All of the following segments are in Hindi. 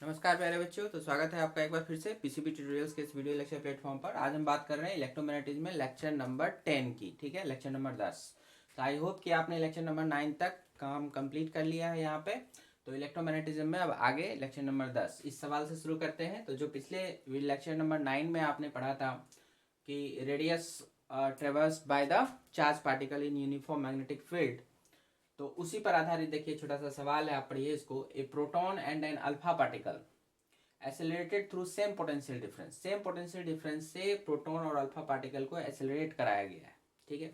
नमस्कार प्यारे बच्चों। तो स्वागत है आपका एक बार फिर से पीसीबी ट्यूटोरियल्स के इस वीडियो लेक्चर प्लेटफॉर्म पर। आज हम बात कर रहे हैं इलेक्ट्रोमैग्नेटिज्म में लेक्चर नंबर 10 की। ठीक है, लेक्चर नंबर 10। तो आई होप कि आपने लेक्चर नंबर 9 तक काम कंप्लीट कर लिया है यहाँ पे। तो इलेक्ट्रोमैग्नेटिज्म में अब आगे लेक्चर नंबर 10 इस सवाल से शुरू करते हैं। तो जो पिछले लेक्चर नंबर 9 में आपने पढ़ा था कि radius traversed bye the charge particle in uniform magnetic field, तो उसी पर आधारित देखिए छोटा सा सवाल है, आप पढ़िए इसको। A proton and an alpha particle accelerated through same potential difference. Same potential difference से प्रोटॉन और अल्फा पार्टिकल को एक्सेलरेट कराया गया है। ठीक है,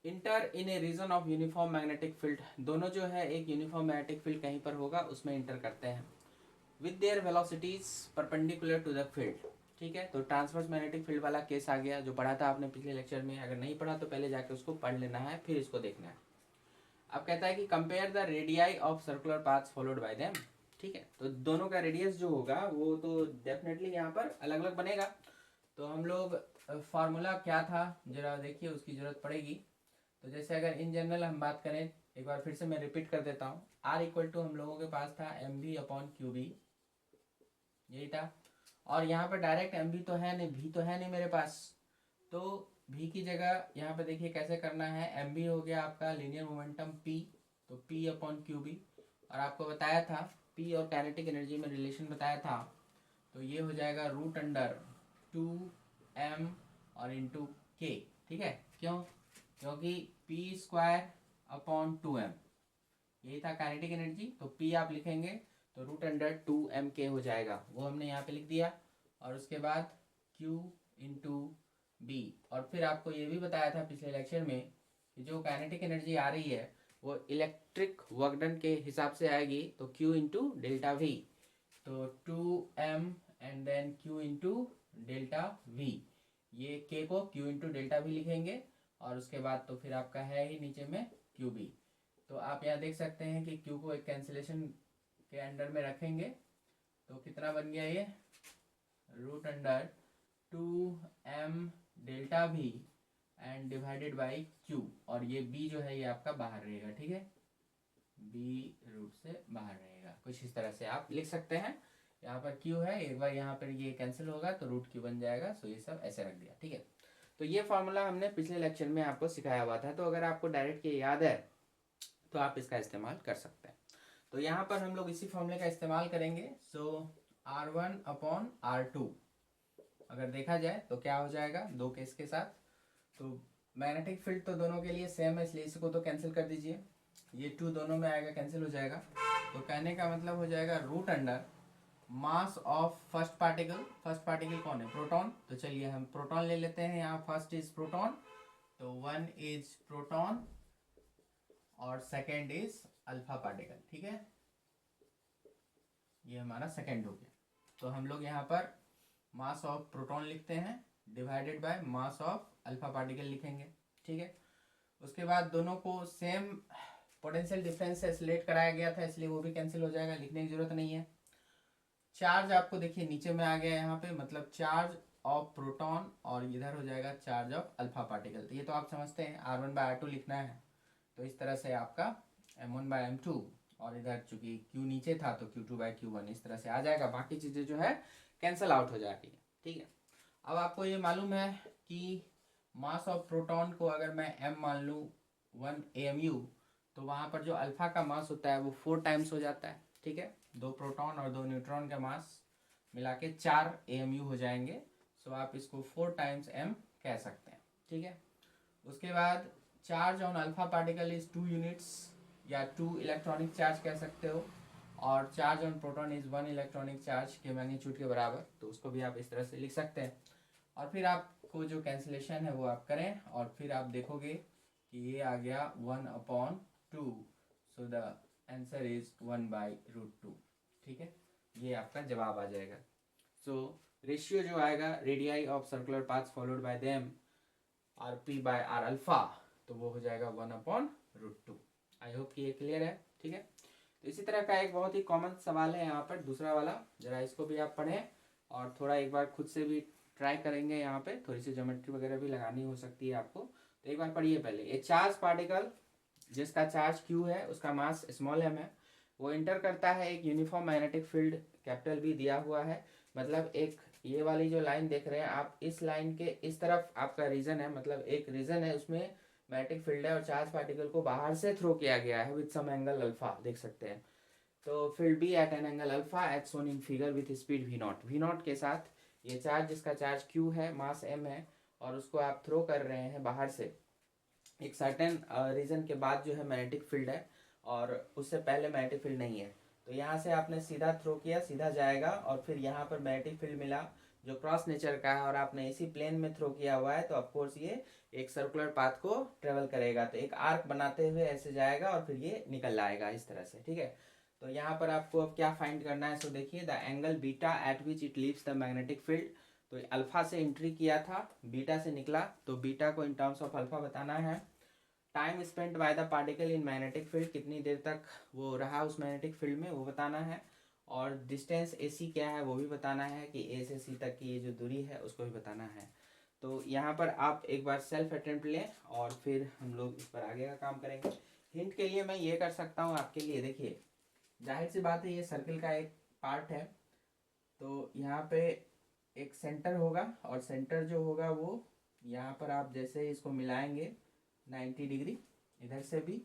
enter in a region of uniform magnetic field. दोनों जो है एक यूनिफॉर्म मैग्नेटिक फील्ड कहीं पर होगा उसमें इंटर करते हैं with their velocities perpendicular to the field. ठीक है, तो ट्रांसवर्स मैग्नेटिक फील्ड वाला केस आ गया जो पढ़ा था आपने पिछले लेक्चर में। अगर नहीं पढ़ा तो पहले जाके उसको पढ़ लेना है, फिर इसको देखना है। अब कहता है कि compare the radii of circular paths followed by them. ठीक है, तो दोनों का रेडियस जो होगा वो तो डेफिनेटली यहाँ पर अलग अलग बनेगा। तो हम लोग फार्मूला क्या था जरा देखिए, उसकी जरूरत पड़ेगी। तो जैसे अगर इन जनरल हम बात करें, एक बार फिर से मैं रिपीट कर देता हूँ। आर इक्वल टू हम लोगों के पास था M V upon Q B, यही था। और यहाँ पर डायरेक्ट एम वी तो है नहीं, भी तो है नहीं मेरे पास, तो भी की जगह यहाँ पे देखिए कैसे करना है। एम बी हो गया आपका लीनियर मोमेंटम पी, तो पी अपॉन क्यू बी। और आपको बताया था पी और काइनेटिक एनर्जी में रिलेशन बताया था, तो ये हो जाएगा रूट अंडर 2m और इंटू के। ठीक है, क्यों? क्योंकि पी स्क्वायर अपॉन 2m यही था काइनेटिक एनर्जी। तो पी आप लिखेंगे तो रूट अंडर 2m के हो जाएगा, वो हमने यहाँ पे लिख दिया। और उसके बाद q इंटू बी। और फिर आपको ये भी बताया था पिछले लेक्चर में कि जो काइनेटिक एनर्जी आ रही है वो इलेक्ट्रिक वर्क डन के हिसाब से आएगी, तो q इंटू डेल्टा वी। तो 2m and then q into delta V. ये k को q इंटू डेल्टा वी लिखेंगे। और उसके बाद तो फिर आपका है ही नीचे में क्यू बी। तो आप यहाँ देख सकते हैं कि q को एक कैंसिलेशन के अंडर में रखेंगे तो कितना बन गया ये, root under 2m delta v and divided by q। और ये b जो है ये आपका बाहर रहेगा। ठीक है, b रूट से बाहर रहेगा, कुछ इस तरह से आप लिख सकते हैं। यहाँ पर q है, एक बार यहाँ पर ये कैंसिल होगा तो रूट q बन जाएगा। सो ये सब ऐसे रख दिया। ठीक है, तो ये फॉर्मूला हमने पिछले लेक्चर में आपको सिखाया हुआ था, तो अगर आपको डायरेक्ट ये याद है तो आप इसका इस्तेमाल कर सकते हैं। तो यहाँ पर हम लोग इसी फॉर्मूले का इस्तेमाल करेंगे। सो R1 अपॉन R2 अगर देखा जाए तो क्या हो जाएगा दो केस के साथ। तो मैग्नेटिक फील्ड तो दोनों के लिए सेम है, इसलिए इसको तो कैंसिल कर दीजिए। ये 2 दोनों में आएगा, कैंसिल हो जाएगा। तो कहने का मतलब हो जाएगा root under mass of first particle. First particle कौन है? प्रोटॉन। तो चलिए हम प्रोटॉन ले लेते हैं, यहाँ फर्स्ट इज प्रोटॉन, तो 1 इज प्रोटॉन और सेकेंड इज अल्फा पार्टिकल। ठीक है, ये हमारा सेकेंड हो गया। तो हम लोग यहाँ पर मास ऑफ प्रोटॉन लिखते हैं divided by mass of alpha particle लिखेंगे। ठीक है, उसके बाद दोनों को सेम पोटेंशियल डिफरेंस से एक्सेलरेट कराया गया था, इसलिए वो भी कैंसिल हो जाएगा, लिखने की जरूरत नहीं है। चार्ज आपको देखिए नीचे में आ गया यहाँ पे, मतलब चार्ज ऑफ प्रोटॉन, और इधर हो जाएगा चार्ज ऑफ अल्फा पार्टिकल। तो ये तो आप समझते हैं R1 बाय R2 लिखना है, तो इस तरह से आपका M1 बाय M2, और इधर चूंकि Q नीचे था तो Q2 बाय Q1 इस तरह से आ जाएगा। बाकी चीज़ें जो है कैंसिल आउट हो जाती है। ठीक है, अब आपको ये मालूम है कि मास ऑफ प्रोटॉन को अगर मैं m मान लूँ 1 AMU, तो वहाँ पर जो अल्फा का मास होता है वो 4 टाइम्स हो जाता है। ठीक है, 2 प्रोटॉन और 2 न्यूट्रॉन का मास मिला के 4 AMU हो जाएंगे। सो आप इसको 4 टाइम्स m कह सकते हैं। ठीक है, उसके बाद charge on alpha particle is 2 units, या 2 इलेक्ट्रॉनिक चार्ज कह सकते हो। और charge on proton is 1 electronic charge के मैग्नीट्यूड के बराबर, तो उसको भी आप इस तरह से लिख सकते हैं। और फिर आपको जो कैंसिलेशन है वो आप करें, और फिर आप देखोगे कि ये आ गया 1 upon 2। So the answer is 1 by root 2। ठीक है, ये आपका जवाब आ जाएगा। सो रेशियो जो आएगा radii of circular paths followed by them are P by R alpha, तो वो हो जाएगा 1 अपॉन रूट 2। आई होप कि ये क्लियर है। ठीक है, तो इसी तरह का एक बहुत ही कॉमन सवाल है यहाँ पर दूसरा वाला, जरा इसको भी आप पढ़ें और थोड़ा एक बार खुद से भी ट्राई करेंगे। यहाँ पे थोड़ी सी ज्योमेट्री वगैरह भी लगानी हो सकती है आपको, तो एक बार पढ़िए पहले। ये चार्ज पार्टिकल जिसका चार्ज q है उसका मास स्मॉल m है, वो इंटर करता है एक uniform magnetic field, capital B दिया हुआ है, मतलब एक ये वाली जो लाइन देख रहे हैं आप, इस लाइन के इस तरफ आपका रीजन है, मतलब एक रीजन है उसमें मैग्नेटिक फील्ड है और चार्ज पार्टिकल को बाहर से थ्रो किया गया है विद सम एंगल अल्फा, देख सकते हैं। तो field B at an angle alpha as shown in figure with speed V naught के साथ ये चार्ज, जिसका चार्ज क्यू है, मास एम है, और उसको आप थ्रो कर रहे हैं बाहर से एक सर्टेन रीजन के बाद जो है मैग्नेटिक फील्ड है, और उससे पहले मैग्नेटिक फील्ड नहीं है। तो यहाँ से आपने सीधा थ्रो किया, सीधा जाएगा, और फिर यहाँ पर मैग्नेटिक फील्ड मिला जो क्रॉस नेचर का है, और आपने इसी प्लेन में थ्रो किया हुआ है, तो ऑफकोर्स ये एक सर्कुलर पाथ को ट्रेवल करेगा, तो एक आर्क बनाते हुए ऐसे जाएगा और फिर ये निकल आएगा इस तरह से, ठीक है। तो यहाँ पर आपको अब क्या फाइंड करना है, सो देखिए, the angle beta eight which it leaves the magnetic field. तो अल्फा से एंट्री किया था, बीटा से निकला, तो बीटा को इन टर्म्स ऑफ अल्फा बताना है। Time spent by the particle in magnetic field, कितनी देर तक वो रहा उस मैग्नेटिक फील्ड में, वो बताना है। और डिस्टेंस ए सी क्या है वो भी बताना है, कि ए से सी तक की ये जो दूरी है उसको भी बताना है। तो यहाँ पर आप एक बार सेल्फ अटेम्प्ट लें और फिर हम लोग इस पर आगे का काम करेंगे। हिंट के लिए मैं ये कर सकता हूँ आपके लिए, देखिए जाहिर सी बात है ये सर्किल का एक पार्ट है, तो यहाँ पे एक सेंटर होगा, और सेंटर जो होगा वो यहाँ पर आप जैसे इसको मिलाएंगे 90 डिग्री इधर से भी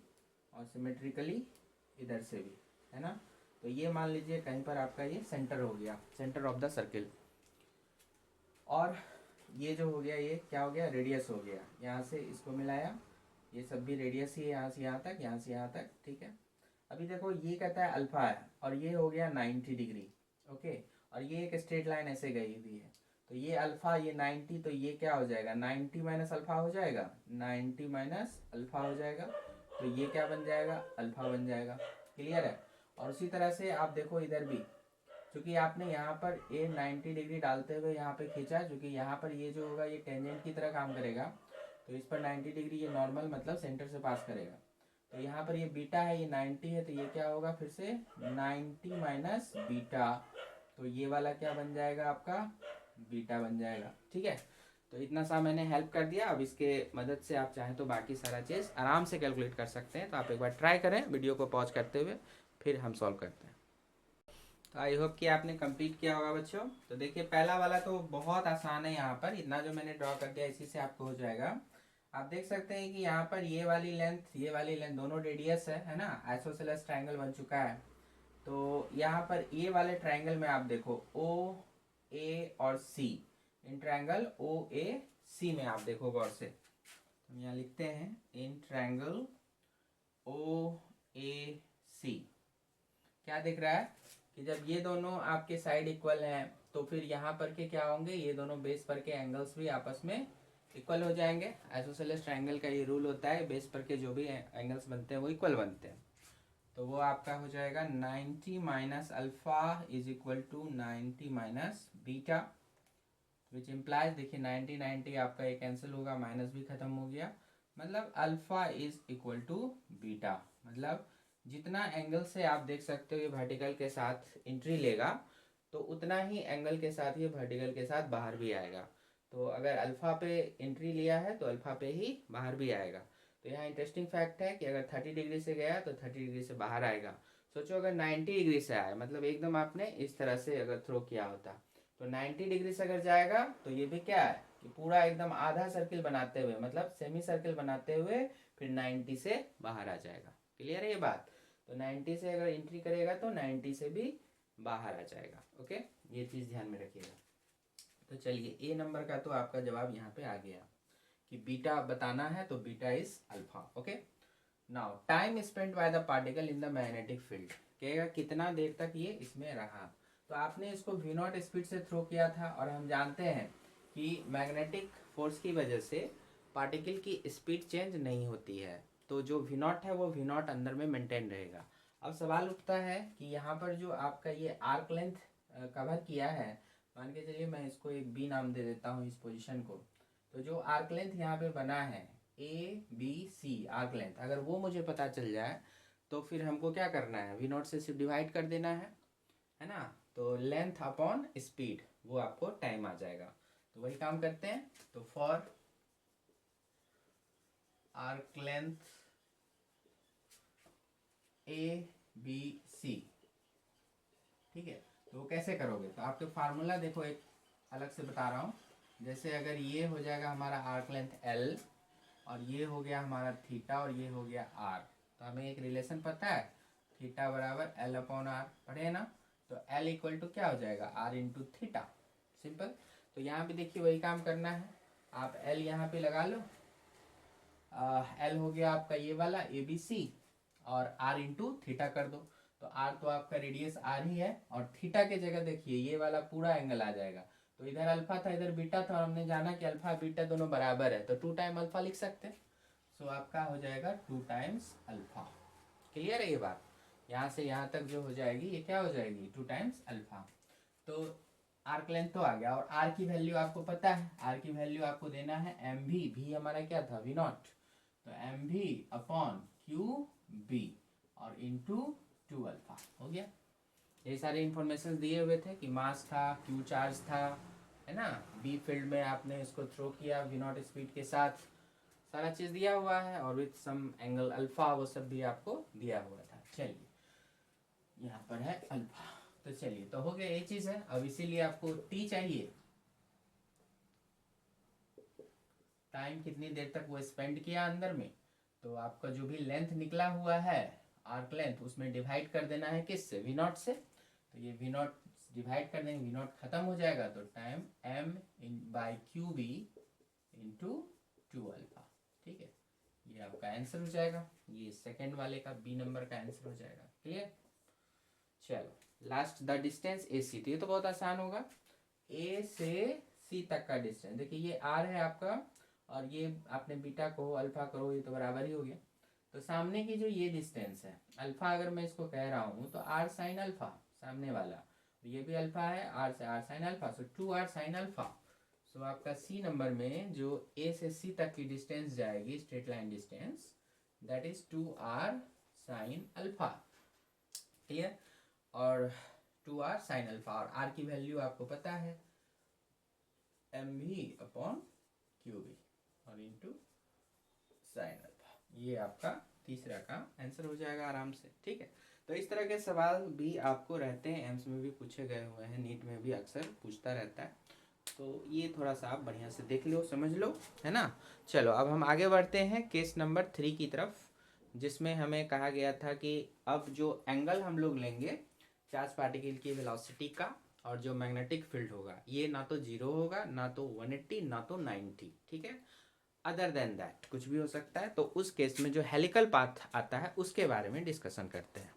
और सिमेट्रिकली इधर से भी, है ना। तो ये मान लीजिए कहीं पर आपका ये सेंटर हो गया, सेंटर ऑफ द सर्किल, और ये जो हो गया ये क्या हो गया, रेडियस हो गया। यहाँ से इसको मिलाया, ये सब भी रेडियस ही है, यहाँ से यहाँ तक, यहाँ से यहाँ तक, ठीक है। अभी देखो ये कहता है अल्फा है, और ये हो गया 90 डिग्री, ओके, और ये एक स्ट्रेट लाइन ऐसे गई हुई है, तो ये अल्फा, ये 90, तो ये क्या हो जाएगा, 90 माइनस अल्फा हो जाएगा, 90 माइनस अल्फा हो जाएगा, तो ये क्या बन जाएगा, अल्फा बन जाएगा। क्लियर है। और उसी तरह से आप देखो इधर भी, क्योंकि आपने यहाँ पर ये 90 डिग्री डालते हुए यहाँ पे खींचा, क्योंकि यहाँ पर ये जो होगा ये टेंजेंट की तरह काम करेगा, तो इस पर 90 डिग्री ये नॉर्मल मतलब सेंटर से पास करेगा। तो यहाँ पर ये बीटा है, ये 90 है, तो ये क्या होगा फिर से 90 माइनस बीटा, तो ये वाला क्या बन जाएगा आपका, बीटा बन जाएगा, ठीक है। तो इतना सा मैंने हेल्प कर दिया। अब इसके मदद से आप चाहें तो बाकी सारा चीज़ आराम से कैलकुलेट कर सकते हैं। तो आप एक बार ट्राई करें वीडियो को पॉज करते हुए, फिर हम सॉल्व करते हैं। तो आई होप कि आपने कंप्लीट किया होगा बच्चों। तो देखिए पहला वाला तो बहुत आसान है, यहाँ पर इतना जो मैंने ड्रॉ कर दिया इसी से आपको हो जाएगा। आप देख सकते हैं कि यहाँ पर ये वाली लेंथ दोनों रेडियस है ना, आइसोसेलेस ट्रायंगल बन चुका है। तो यहाँ पर ये वाले ट्रायंगल में आप देखो ओ ए और सी, इन ट्रायंगल ओ ए सी में आप देखो गौर से, हम यहाँ लिखते हैं इन ट्रायंगल ओ ए सी, क्या दिख रहा है कि जब ये दोनों आपके साइड इक्वल हैं तो फिर यहाँ पर के क्या होंगे, ये दोनों बेस पर के एंगल्स भी आपस में इक्वल हो जाएंगे। आइसोसेलेस ट्रायंगल का ये रूल होता है, बेस पर के जो भी एंगल्स बनते हैं वो इक्वल बनते हैं। तो वो आपका हो जाएगा 90 minus alpha is equal to 90 minus beta, which implies, देखिए 90 90 आपका ये कैंसिल होगा, माइनस भी खत्म हो गया, मतलब alpha is equal to beta. मतलब जितना एंगल से आप देख सकते हो ये वर्टिकल के साथ एंट्री लेगा, तो उतना ही एंगल के साथ ये वर्टिकल के साथ बाहर भी आएगा। तो अगर अल्फा पे एंट्री लिया है तो अल्फा पे ही बाहर भी आएगा। तो यहाँ इंटरेस्टिंग फैक्ट है कि अगर 30 डिग्री से गया तो 30 डिग्री से बाहर आएगा। सोचो अगर 90 डिग्री से आए, मतलब एकदम आपने इस तरह से अगर थ्रो किया होता, तो 90 डिग्री से अगर जाएगा तो ये भी क्या है कि पूरा एकदम आधा सर्किल बनाते हुए, मतलब सेमी सर्किल बनाते हुए फिर 90 से बाहर आ जाएगा। क्लियर है ये बात। तो 90 से अगर एंट्री करेगा तो 90 से भी बाहर आ जाएगा। ओके, ये चीज़ ध्यान में रखिएगा। तो चलिए ए नंबर का तो आपका जवाब यहाँ पे आ गया कि बीटा बताना है, तो beta is alpha. Okay, now time spent by the particle in the magnetic field, कहेगा कितना देर तक ये इसमें रहा। तो आपने इसको वी नॉट स्पीड से थ्रो किया था, और हम जानते हैं कि मैग्नेटिक फोर्स की वजह से पार्टिकल की स्पीड चेंज नहीं होती है, तो जो वी नॉट है वो वी नॉट अंदर में मेंटेन रहेगा। अब सवाल उठता है कि यहाँ पर जो आपका ये आर्क लेंथ कवर किया है, मान के चलिए मैं इसको एक बी नाम दे देता हूँ इस पोजीशन को। तो जो आर्क लेंथ यहाँ पे बना है A B C arc length, अगर वो मुझे पता चल जाए तो फिर हमको क्या करना है, वी नॉट से सिर्फ डिवाइड कर देना है ना। तो लेंथ अपॉन स्पीड, वो आपको टाइम आ जाएगा। तो वही काम करते हैं। तो for arc length A B C, ठीक है। तो वो कैसे करोगे, तो आपके फार्मूला देखो, एक अलग से बता रहा हूँ। जैसे अगर ये हो जाएगा हमारा आर्क लेंथ एल, और ये हो गया हमारा थीटा, और ये हो गया आर, तो हमें एक रिलेशन पता है, थीटा बराबर एल अपॉन आर, पढ़े ना। तो एल इक्वल टू क्या हो जाएगा, आर इंटू थीटा, सिंपल। तो यहाँ पे देखिए वही काम करना है, आप एल यहाँ पे लगा लो। एल हो गया आपका ये वाला ए बी सी, और आर इंटू थीटा कर दो। तो आर तो आपका रेडियस आर ही है, और थीटा के जगह देखिए ये वाला पूरा एंगल आ जाएगा। तो इधर अल्फा था, इधर बीटा था, और हमने जाना कि अल्फा बीटा दोनों बराबर है, तो 2 टाइम अल्फा लिख सकते हैं। सो आपका हो जाएगा 2 टाइम्स अल्फा। क्लियर है ये बात, यहाँ से यहाँ तक जो हो जाएगी ये क्या हो जाएगी, 2 टाइम्स अल्फा। तो आर्क लेंथ तो आ गया, और आर की वैल्यू आपको पता है, आर की वैल्यू आपको देना है एम भी, भी हमारा क्या था, वी नॉट। तो M V upon Q B, और इंटू 2 अल्फा, हो गया। ये सारे इंफॉर्मेशन दिए हुए थे कि मास था, क्यू चार्ज था, है ना, बी फील्ड में आपने इसको थ्रो किया वी नॉट स्पीड के साथ, सारा चीज़ दिया हुआ है, और विथ सम एंगल अल्फा, वो सब भी आपको दिया हुआ था। चलिए यहाँ पर है अल्फा, तो चलिए, तो हो गया ये चीज़ है। अब इसीलिए आपको टी चाहिए, टाइम कितनी देर तक वो स्पेंड किया अंदर में। तो आपका जो भी लेंथ निकला हुआ है आर्क लेंथ, उसमें डिवाइड कर देना है किससे, वी नॉट से। तो ये वी नॉट डिवाइड कर देंगे, वी नॉट खत्म हो जाएगा, तो time M in by Q B into 2 alpha, ठीक है। ये आपका आंसर हो जाएगा, ये सेकंड वाले का बी नंबर का आंसर हो जाएगा। क्लियर। चलो लास्ट, द डिस्टेंस ए सी, तो ये तो बहुत आसान होगा, ए से सी तक का डिस्टेंस। देखिए ये आर है आपका, और ये आपने बीटा कहो अल्फा करो, ये तो बराबर ही हो गया। तो सामने की जो ये डिस्टेंस है अल्फा, अगर मैं इसको कह रहा हूँ तो आर साइन अल्फा, सामने वाला, तो ये भी अल्फा है, आर से R sine alpha, so 2 R sine alpha. So आपका सी नंबर में जो ए से सी तक की डिस्टेंस जाएगी, straight line distance, that is 2 R sine alpha. Clear. और 2 आर साइन अल्फा, और आर की वैल्यू आपको पता है M V upon Q B, और इंटू साइन अल्फा। ये आपका तीसरा का आंसर हो जाएगा आराम से, ठीक है। तो इस तरह के सवाल भी आपको रहते हैं, एम्स में भी पूछे गए हुए हैं, नीट में भी अक्सर पूछता रहता है। तो ये थोड़ा सा आप बढ़िया से देख लो, समझ लो, है ना। चलो अब हम आगे बढ़ते हैं केस नंबर 3 की तरफ, जिसमें हमें कहा गया था कि अब जो एंगल हम लोग लेंगे चार्ज पार्टिकल की वेलोसिटी का, और जो मैग्नेटिक फील्ड होगा, ये ना तो 0 होगा, ना तो 180, ना तो 90, ठीक है। अदर देन दैट कुछ भी हो सकता है। तो उस केस में जो हेलिकल पाथ आता है उसके बारे में डिस्कशन करते हैं।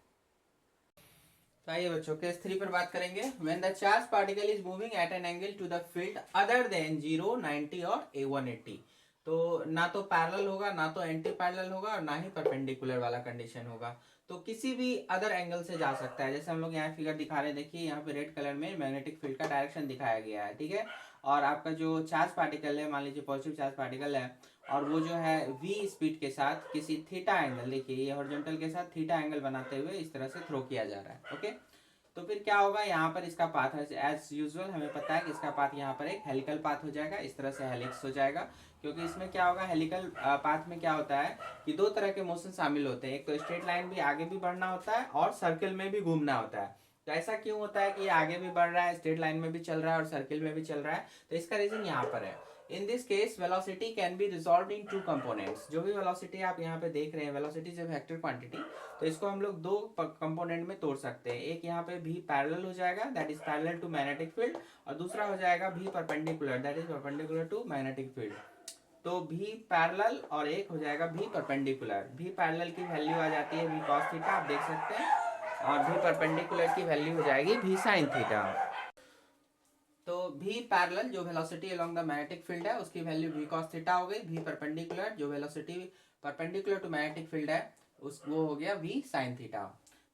तो आइए बच्चों, केस 3 पर बात करेंगे। When the charge particle is moving at an angle to the field other than 0, 90 और A180, तो ना तो पैरेलल होगा, ना तो एंटी पैरेलल होगा, और ना ही परपेंडिकुलर वाला कंडीशन होगा। तो किसी भी अदर एंगल से जा सकता है। जैसे हम लोग यहाँ फिगर दिखा रहे हैं, देखिए यहाँ पे रेड कलर में मैग्नेटिक फील्ड का डायरेक्शन दिखाया गया है, ठीक है। और आपका जो चार्ज पार्टिकल है, मान लीजिए पॉजिटिव चार्ज पार्टिकल है, और वो जो है v स्पीड के साथ किसी थीटा एंगल, देखिए ये हॉरिजॉन्टल के साथ थीटा एंगल बनाते हुए इस तरह से थ्रो किया जा रहा है, ओके। तो फिर क्या होगा, यहाँ पर इसका पाथ है एज यूजुअल, हमें पता है कि इसका पाथ यहाँ पर एक हेलिकल पाथ हो जाएगा, इस तरह से हेलिक्स हो जाएगा। क्योंकि इसमें क्या होगा, हेलिकल पाथ में क्या होता है कि 2 तरह के मोशन शामिल होते हैं, एक तो स्ट्रेट लाइन भी आगे भी बढ़ना होता है, और सर्कल में भी घूमना होता है। तो ऐसा क्यों होता है कि ये आगे भी बढ़ रहा है, स्ट्रेट लाइन में भी चल रहा है, और सर्किल में भी चल रहा है, तो इसका रीजन यहाँ पर है। इन this case velocity can be resolve in 2 components. जो भी वेलोसिटी आप यहाँ पे देख रहे हैं, velocity is a vector quantity, तो इसको हम लोग 2 कंपोनेंट में तोड़ सकते हैं। एक यहाँ पे भी पैरेलल हो जाएगा, that is parallel to magnetic field, और दूसरा हो जाएगा V perpendicular, that is perpendicular to magnetic field. तो भी पैरेलल और एक हो जाएगा भी परपेंडिकुलर। भी पैरेलल की वैल्यू आ जाती है भी कॉस थीटा, आप देख सकते हैं, और भी परपेंडिकुलर की वैल्यू हो जाएगी भी साइन थीटा। तो भी पैरेलल जो velocity along the magnetic field है उसकी वैल्यू v cos थीटा हो गई। भी परपेंडिकुलर जो velocity perpendicular to magnetic field है उस वो हो गया v sin थीटा।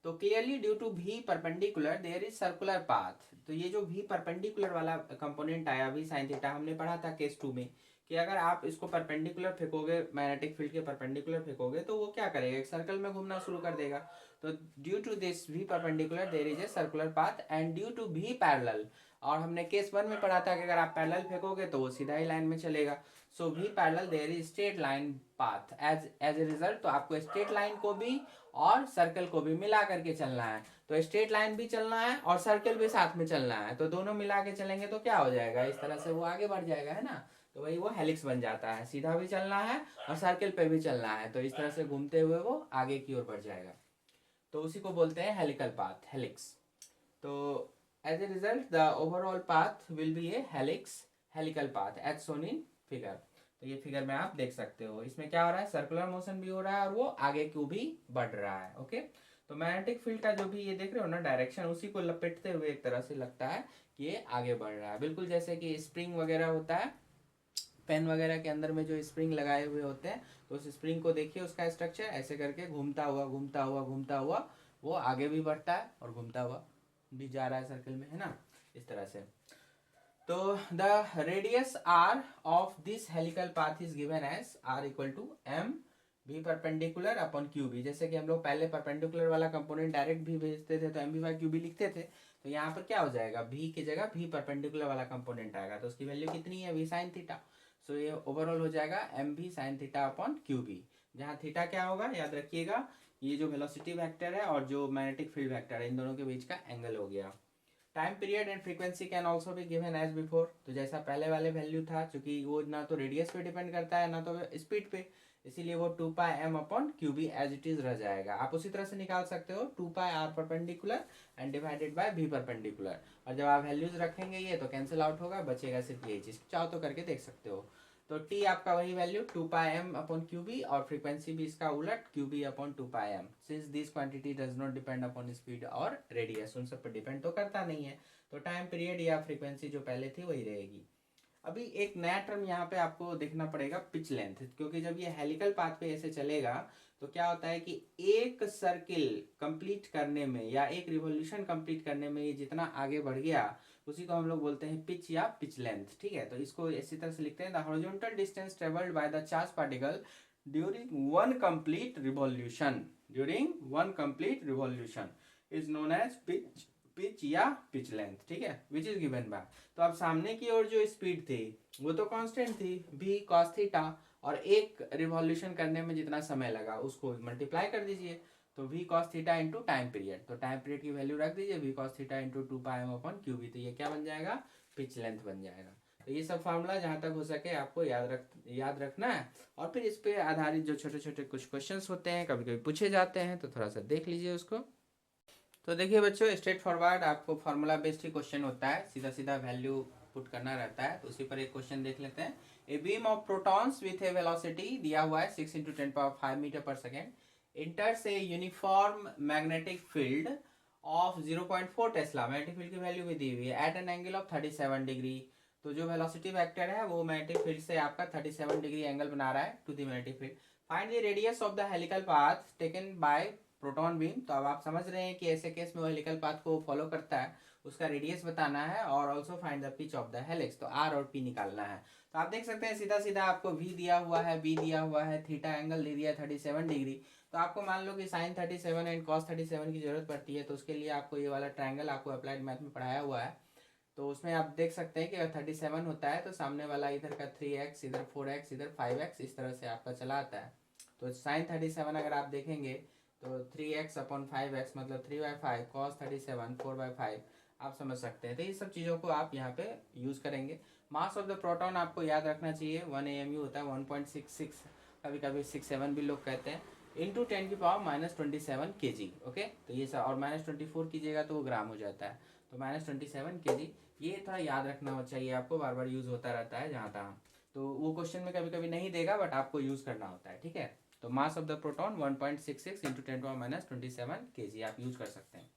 तो clearly due to v perpendicular there is circular path. तो ये जो v परपेंडिकुलर वाला कंपोनेंट आया v sin थीटा, हमने पढ़ा था केस 2 में कि अगर आप इसको परपेंडिकुलर फेंकोगे, मैग्नेटिक फील्ड के परपेंडिकुलर फेंकोगे, तो वो क्या करेगा, एक सर्कल में घूमना शुरू कर देगा। तो due to this v perpendicular there is a circular path and due to v parallel, और हमने केस 1 में पढ़ा था कि अगर आप पैरेलल फेंकोगे तो वो सीधा ही लाइन में चलेगा। So v parallel there is straight line path, as a result तो आपको स्ट्रेट लाइन को भी और सर्कल को भी मिला करके चलना है। तो स्ट्रेट लाइन भी चलना है और सर्कल भी साथ में चलना है, तो दोनों मिला के चलेंगे तो क्या हो जाएगा, इस तरह से वो आगे बढ़ जाएगा, है ना। तो वही वो हेलिक्स बन जाता है, सीधा भी चलना है और सर्कल पे भी चलना है, तो इस तरह से घूमते हुए वो आगे की ओर बढ़ जाएगा। तो उसी को बोलते हैं हेलिकल पाथ, हेलिक्स। तो as a result the overall path will be a helix, helical path as shown in figure. तो ये फिगर में आप देख सकते हो, इसमें क्या हो रहा है, सर्कुलर मोशन भी हो रहा है और वो आगे को भी बढ़ रहा है। ओके, तो मैग्नेटिक फील्ड का जो भी ये देख रहे हो ना डायरेक्शन, उसी को लपेटते हुए एक तरह से लगता है कि ये आगे बढ़ रहा है, बिल्कुल जैसे कि स्प्रिंग वगैरह होता है, पेन वगैरह के अंदर में जो स्प्रिंग लगाए हुए होते हैं, तो उस स्प्रिंग को देखिए, उसका स्ट्रक्चर ऐसे करके घूमता हुआ घूमता हुआ घूमता हुआ वो आगे भी बढ़ता है और घूमता हुआ भी जा रहा है सर्कल में, है ना, इस तरह से। तो the radius R of this helical path is given as R equal to M V perpendicular upon Q B. जैसे कि हम लोग पहले परपेंडिकुलर वाला कंपोनेंट डायरेक्ट भी भेजते थे तो M B by Q B लिखते थे, तो यहाँ पर क्या हो जाएगा, भी की जगह भी परपेंडिकुलर वाला कंपोनेंट आएगा, तो उसकी वैल्यू कितनी है, वी साइन थीटा। सो ये ओवरऑल हो जाएगा M V sine theta upon Q B, जहाँ थीटा क्या होगा याद रखिएगा, ये जो वेलोसिटी वेक्टर है और जो मैग्नेटिक फील्ड वेक्टर है, इन दोनों के बीच का एंगल हो गया। Time period and frequency can also be given as before. तो जैसा पहले वाले वैल्यू था, चूंकि वो ना तो रेडियस पे डिपेंड करता है ना तो स्पीड पे, इसीलिए वो 2 pi M upon Q B as it is रह जाएगा। आप उसी तरह से निकाल सकते हो 2 pi R perpendicular and divided by B perpendicular, और जब आप वैल्यूज रखेंगे ये तो कैंसिल आउट होगा, बचेगा सिर्फ यही चीज, चाहो तो करके देख सकते हो। तो टी आपका वही value 2 pi M upon Q B, और फ्रीक्वेंसी भी इसका उलट Q B upon 2 pi M, since this quantity does not depend upon speed और रेडियस, उन सब पर डिपेंड तो करता नहीं है, तो टाइम पीरियड या फ्रीक्वेंसी जो पहले थी वही रहेगी। अभी एक नया टर्म यहाँ पे आपको देखना पड़ेगा, पिच लेंथ, क्योंकि जब ये हेलिकल पाथ पे ऐसे चलेगा तो क्या होता है कि एक सर्किल कंप्लीट करने में या एक रिवॉल्यूशन कंप्लीट करने में ये जितना आगे बढ़ गया उसी को हम लोग बोलते हैं पिच या पिच लेंथ। ठीक है, तो इसको इसी तरह से लिखते हैं, the horizontal distance travelled by the charge particle during one complete revolution, during one complete revolution is known as pitch या पिच लेंथ। ठीक है, विच इज गिवन बाय, तो अब सामने की ओर जो स्पीड थी वो तो कांस्टेंट थी v cos थीटा, और एक रिवॉल्यूशन करने में जितना समय लगा उसको मल्टीप्लाई कर दीजिए, तो v cos theta into time period, तो टाइम पीरियड की वैल्यू रख दीजिए v cos theta into 2 pi M upon Q B, तो ये क्या बन जाएगा, पिच लेंथ बन जाएगा। तो ये सब फार्मूला जहाँ तक हो सके आपको याद रखना है, और फिर इस पे आधारित जो छोटे छोटे कुछ क्वेश्चंस होते हैं कभी कभी पूछे जाते हैं, तो थोड़ा सा देख लीजिए उसको। तो देखिए बच्चों, स्ट्रेट फॉरवर्ड आपको फार्मूला बेस्ड ही क्वेश्चन होता है, सीधा सीधा वैल्यू पुट करना रहता है, तो उसी पर एक क्वेश्चन देख लेते हैं। A beam of protons with a velocity दिया हुआ है 6 × 10⁵ metre per second enters a uniform magnetic field of 0.4 tesla, magnetic field की वैल्यू भी दी हुई है, at an angle of 37 degree. तो जो वेलोसिटी वेक्टर है वो मैग्नेटिक फील्ड से आपका 37 डिग्री एंगल बना रहा है to the magnetic field. Find the radius of the helical path taken by proton beam. तो अब आप समझ रहे हैं कि ऐसे केस में वो हेलिकल पाथ को फॉलो करता है, उसका रेडियस बताना है, और also find the pitch of the helix, तो आर और पी निकालना है। तो आप देख सकते हैं सीधा सीधा आपको वी दिया हुआ है, बी दिया हुआ है, थीटा एंगल दे दिया है 37 डिग्री, तो आपको मान लो कि साइन 37 एंड कॉस 37 की जरूरत पड़ती है, तो उसके लिए आपको ये वाला ट्रायंगल आपको अप्लाइड मैथ में पढ़ाया हुआ है, तो उसमें आप देख सकते हैं कि अगर 37 होता है तो सामने वाला इधर का 3x, इधर 4x, इधर 5x, इस तरह से आपका चला आता है। तो साइन 37 अगर आप देखेंगे तो 3x अपॉन 5x मतलब 3/5, cos 37 4/5, आप समझ सकते हैं। तो ये सब चीज़ों को आप यहाँ पे यूज़ करेंगे। मास ऑफ द प्रोटॉन आपको याद रखना चाहिए 1 AMU होता है, 1.66, कभी कभी 67 भी लोग कहते हैं, इंटू 10⁻⁻27 kg। ओके, तो ये सब, और -24 कीजिएगा तो वो ग्राम हो जाता है, तो -27 kg, ये थोड़ा याद रखना चाहिए आपको, बार बार यूज़ होता रहता है जहाँ तहाँ, तो वो क्वेश्चन में कभी कभी नहीं देगा बट आपको यूज़ करना होता है। ठीक है, तो mass of the proton 1.66 into 10⁻⁻27 kg आप यूज कर सकते हैं।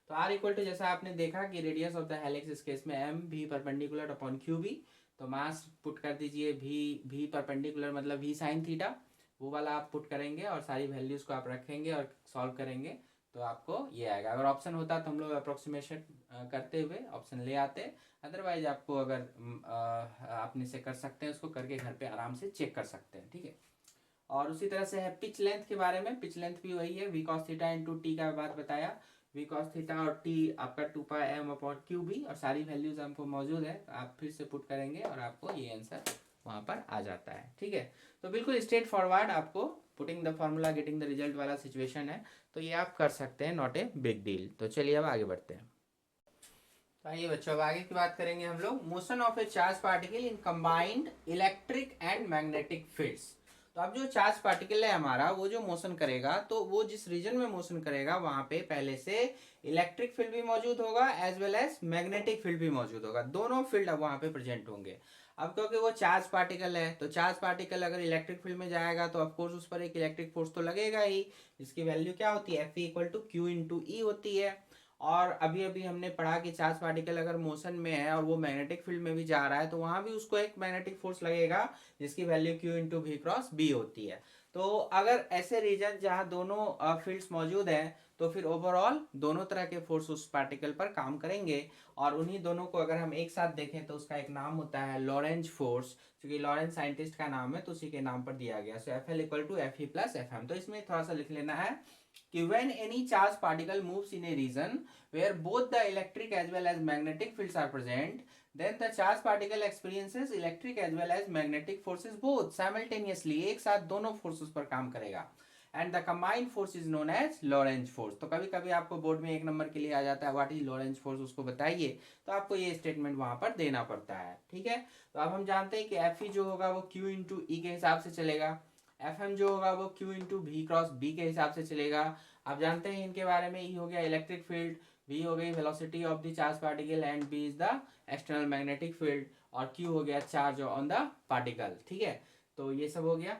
तो आर इक्वल टू, जैसा आपने देखा कि रेडियस ऑफ द हेलिक्स इस केस में M V perpendicular upon Q B, तो मास पुट कर दीजिए भी परपेंडिकुलर मतलब वी साइन थीटा, वो वाला आप पुट करेंगे और सारी वैल्यूज को आप रखेंगे और सॉल्व करेंगे, तो आपको ये आएगा। अगर ऑप्शन होता तो हम लोग अप्रोक्सीमेशन करते हुए ऑप्शन ले आते, अदरवाइज आपको अगर अपने से कर सकते हैं, उसको करके घर पे आराम से चेक कर सकते हैं, ठीक है। और उसी तरह से है पिच लेंथ के बारे में। पिच लेंथ भी वही है, V cos theta into T का बात बताया। वी कॉस थीटा और टी आपका 2πm/क्यू और सारी वैल्यूज हमको मौजूद है, आप फिर से पुट करेंगे और आपको ये आंसर वहाँ पर आ जाता है, ठीक है। तो बिल्कुल स्ट्रेट फॉरवर्ड आपको putting the formula getting the result वाला सिचुएशन है, तो ये आप कर सकते हैं, नॉट ए बिग डील। तो चलिए अब आगे बढ़ते हैं। तो आइए बच्चों, अब आगे की बात करेंगे हम लोग, motion of A charge particle in combined electric and magnetic fields. तो अब जो चार्ज पार्टिकल है हमारा, वो जो मोशन करेगा, तो वो जिस रीजन में मोशन करेगा वहां पे पहले से इलेक्ट्रिक फील्ड भी मौजूद होगा as well as magnetic field भी मौजूद होगा, दोनों फील्ड अब वहां पे प्रेजेंट होंगे। अब क्योंकि वो चार्ज पार्टिकल है, तो चार्ज पार्टिकल अगर इलेक्ट्रिक फील्ड में जाएगा तो ऑफकोर्स उस पर एक इलेक्ट्रिक फोर्स तो लगेगा ही, जिसकी वैल्यू क्या होती है, F=Q×E होती है। और अभी अभी हमने पढ़ा कि चार्ज पार्टिकल अगर मोशन में है और वो मैग्नेटिक फील्ड में भी जा रहा है, तो वहां भी उसको एक मैग्नेटिक फोर्स लगेगा, जिसकी वैल्यू Q×V×B होती है। तो अगर ऐसे रीजन जहां दोनों फील्ड्स मौजूद हैं, तो फिर ओवरऑल दोनों तरह के फोर्स उस पार्टिकल पर काम करेंगे। और उन्हीं दोनों को अगर हम एक साथ देखें तो उसका एक नाम होता है लॉरेंज फोर्स, क्योंकि लॉरेंज साइंटिस्ट का नाम है तो उसी के नाम पर दिया गया। सो F=Fe+Fm। तो इसमें थोड़ा सा लिख लेना है कि when any charge particle moves in a region where both the electric as well as magnetic fields are present, then the charge particle experiences electric as well as magnetic forces both simultaneously। एक साथ दोनों फोर्सेस पर काम करेगा, and the combined force is known as Lorentz force. तो कभी कभी आपको बोर्ड में 1 नंबर के लिए आ जाता है व्हाट इज लॉरेंज फोर्स, उसको बताइए, तो आपको ये स्टेटमेंट वहां पर देना पड़ता है, ठीक है। तो अब हम जानते हैं कि Fe जो होगा वो Q×E के हिसाब से चलेगा, Fm जो होगा वो Q×V×B के हिसाब से चलेगा। आप जानते हैं इनके बारे में, E हो गया इलेक्ट्रिक फील्ड, V हो गई velocity of the charge particle and B is the external magnetic field, और Q हो गया चार्ज ऑन द पार्टिकल, ठीक है। तो ये सब हो गया,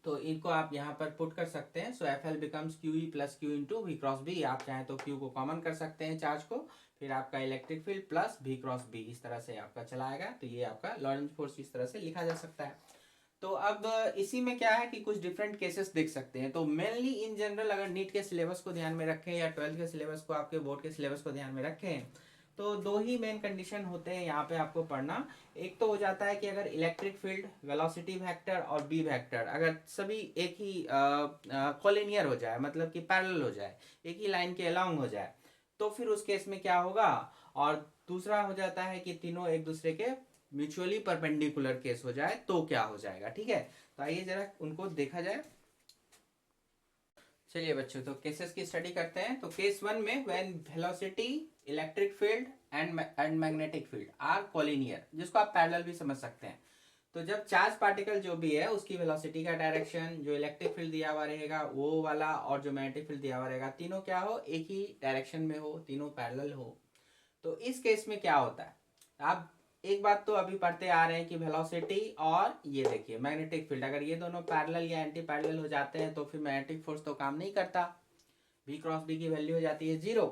तो इनको आप यहाँ पर पुट कर सकते हैं। सो Fl बिकम्स QE+Q×V×B। आप चाहें तो Q को कॉमन कर सकते हैं चार्ज को, फिर आपका इलेक्ट्रिक फील्ड प्लस V×B, इस तरह से आपका चला आएगा। तो ये आपका लॉरेंज फोर्स इस तरह से लिखा जा सकता है। तो अब इसी में क्या है कि कुछ डिफरेंट केसेस देख सकते हैं। तो मेनली इन जनरल अगर नीट के सिलेबस को ध्यान में रखें या 12th के सिलेबस को, आपके बोर्ड के सिलेबस को ध्यान में रखें, तो दो ही मेन कंडीशन होते हैं यहाँ पे आपको पढ़ना। एक तो हो जाता है कि अगर इलेक्ट्रिक फील्ड, वेलोसिटी वेक्टर और बी वेक्टर अगर सभी एक ही कॉलिनियर हो जाए, मतलब कि पैरेलल हो जाए, एक ही लाइन के अलोंग हो जाए, तो फिर उस केस में क्या होगा। और दूसरा हो जाता है कि तीनों एक दूसरे के म्यूचुअली परपेंडिकुलर केस हो जाए, तो क्या हो जाएगा, ठीक है। तो आइए जरा उनको देखा जाए। चलिए बच्चों, तो केसेस की स्टडी करते हैं। तो केस 1 में when velocity, electric field and magnetic field are collinear, जिसको आप पैरेलल भी समझ सकते हैं। तो जब चार्ज पार्टिकल जो भी है उसकी वेलोसिटी का डायरेक्शन, जो इलेक्ट्रिक फील्ड दिया हुआ रहेगा वो वाला, और जो मैग्नेटिक फील्ड दिया हुआ रहेगा, तीनों क्या हो, एक ही डायरेक्शन में हो, तीनों पैरेलल हो। तो इस केस में क्या होता है, आप एक बात तो अभी पढ़ते आ रहे हैं कि वेलोसिटी और ये देखिए मैग्नेटिक फील्ड, अगर ये दोनों पैरेलल या एंटी पैरेलल हो जाते हैं तो फिर मैग्नेटिक फोर्स तो काम नहीं करता, V×B की वैल्यू हो जाती है 0।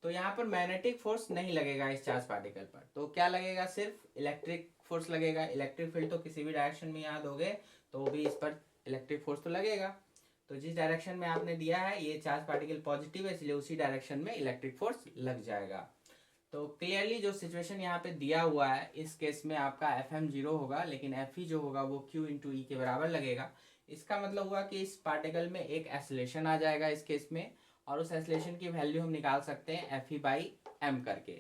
तो यहाँ पर मैग्नेटिक फोर्स नहीं लगेगा इस चार्ज पार्टिकल पर, तो क्या लगेगा, सिर्फ इलेक्ट्रिक फोर्स लगेगा। इलेक्ट्रिक फील्ड तो किसी भी डायरेक्शन में यहाँ दोगे तो भी इस पर इलेक्ट्रिक फोर्स तो लगेगा। तो जिस डायरेक्शन में आपने दिया है ये चार्ज पार्टिकल पॉजिटिव है, इसलिए उसी डायरेक्शन में इलेक्ट्रिक फोर्स लग जाएगा। तो क्लियरली जो सिचुएशन यहाँ पे दिया हुआ है, इस केस में आपका Fm 0 होगा, लेकिन Fe जो होगा वो Q×E के बराबर लगेगा। इसका मतलब हुआ कि इस पार्टिकल में एक एसिलेशन आ जाएगा इस केस में, और उस एसिलेशन की वैल्यू हम निकाल सकते हैं Fe/m करके।